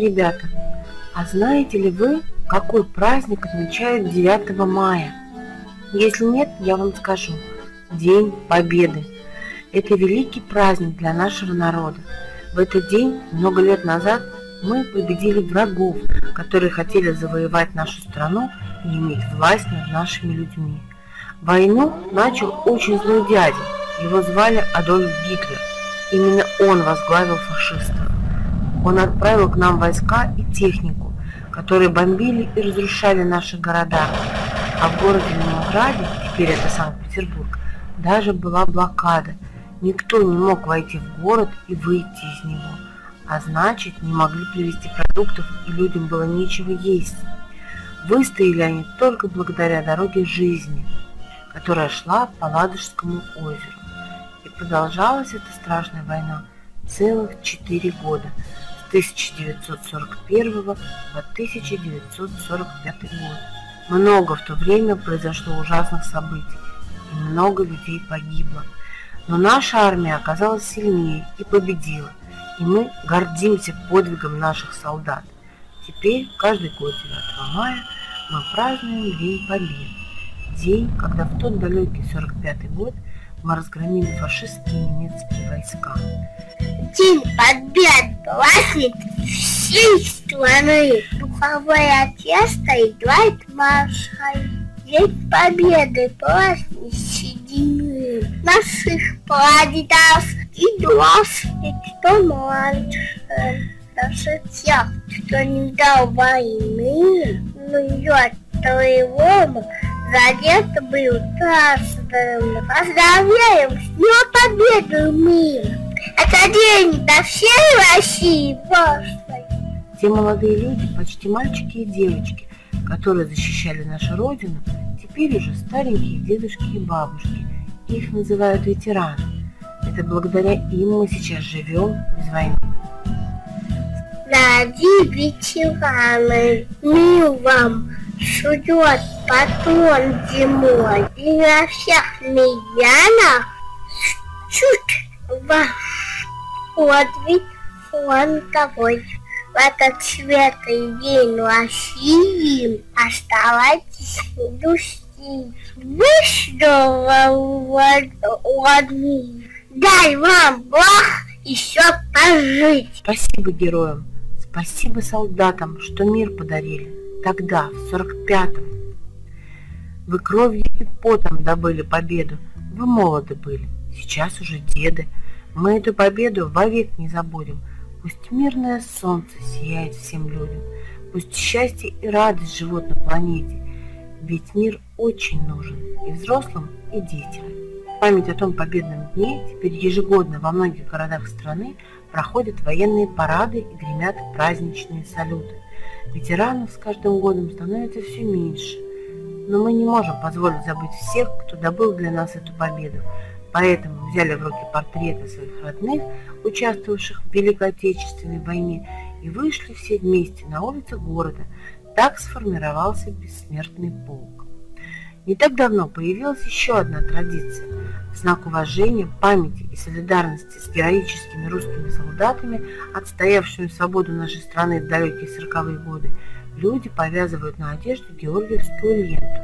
ребята, а знаете ли вы, какой праздник отмечают 9 мая? Если нет, я вам скажу. День Победы. Это великий праздник для нашего народа. В этот день, много лет назад, мы победили врагов, которые хотели завоевать нашу страну и иметь власть над нашими людьми. Войну начал очень злой дядя. Его звали Адольф Гитлер. Именно он возглавил фашистов. Он отправил к нам войска и технику, которые бомбили и разрушали наши города. А в городе Ленинграде, теперь это Санкт-Петербург, даже была блокада. Никто не мог войти в город и выйти из него. А значит, не могли привезти продуктов, и людям было нечего есть. Выстояли они только благодаря дороге жизни, которая шла по Ладожскому озеру. И продолжалась эта страшная война целых 4 года, с 1941 по 1945 год. Много в то время произошло ужасных событий, и много людей погибло. Но наша армия оказалась сильнее и победила, и мы гордимся подвигом наших солдат. Теперь каждый год 9 мая мы празднуем День Победы. День, когда в тот далекий 45-й год мы разгромили фашистские немецкие войска. День Победы праздник всей страны. Духовая оркестр играет маршаль. День Победы праздник седины наших прадедов и взрослых, кто младше. Даже тех, кто не дал войны, но ее твоего задет был красным. Поздравляем с Днем Победы, мир! Это день для всей России важный. Те молодые люди, почти мальчики и девочки, которые защищали нашу Родину, теперь уже старенькие дедушки и бабушки. Их называют ветераны. Это благодаря им мы сейчас живем без войны. Дорогие ветераны, мир вам ждет патрон зимой. И на всех миллионах чуть ваш подвиг фронтовой. В этот светлый день России оставайтесь в души. Вышнего родные. Дай вам Бог еще пожить. Спасибо героям, спасибо солдатам, что мир подарили. Тогда, в 45-м. Вы кровью и потом добыли победу. Вы молоды были, сейчас уже деды. Мы эту победу вовек не забудем. Пусть мирное солнце сияет всем людям. Пусть счастье и радость живут на планете. Ведь мир очень нужен и взрослым, и детям. Память о том победном дне теперь ежегодно во многих городах страны проходят военные парады и гремят праздничные салюты. Ветеранов с каждым годом становится все меньше. Но мы не можем позволить забыть всех, кто добыл для нас эту победу. Поэтому взяли в руки портреты своих родных, участвовавших в Великой Отечественной войне, и вышли все вместе на улицы города. Так сформировался бессмертный полк. Не так давно появилась еще одна традиция. В знак уважения, памяти и солидарности с героическими русскими солдатами, отстоявшими свободу нашей страны в далекие 40-е годы, люди повязывают на одежду георгиевскую ленту.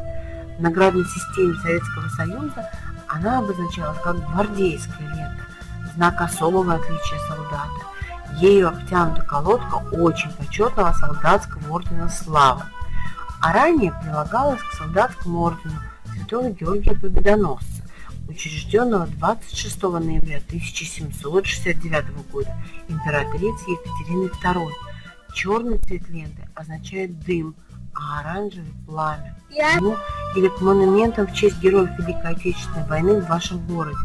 В наградной системе Советского Союза она обозначалась как гвардейская лента, знак особого отличия солдата. Ею обтянута колодка очень почетного солдатского ордена Славы. А ранее прилагалась к солдатскому ордену Святого Георгия Победоносца, учрежденного 26 ноября 1769 года императрицей Екатериной II. Черный цвет ленты означает дым, а оранжевый – пламя. Или к монументам в честь героев Великой Отечественной войны в вашем городе.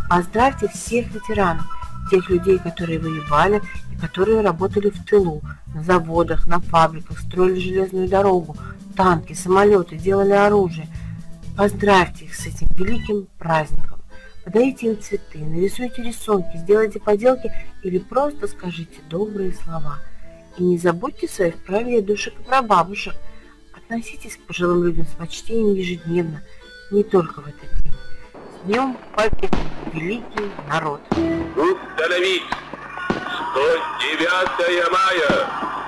Поздравьте всех ветеранов, тех людей, которые воевали и которые работали в тылу, на заводах, на фабриках, строили железную дорогу, танки, самолеты, делали оружие. Поздравьте их с этим великим праздником. Подарите им цветы, нарисуйте рисунки, сделайте поделки или просто скажите добрые слова. И не забудьте своих прадедушек и прабабушек. Относитесь к пожилым людям с почтением ежедневно, не только в этот день. С Днем Победы, великий народ! Установить 109 мая!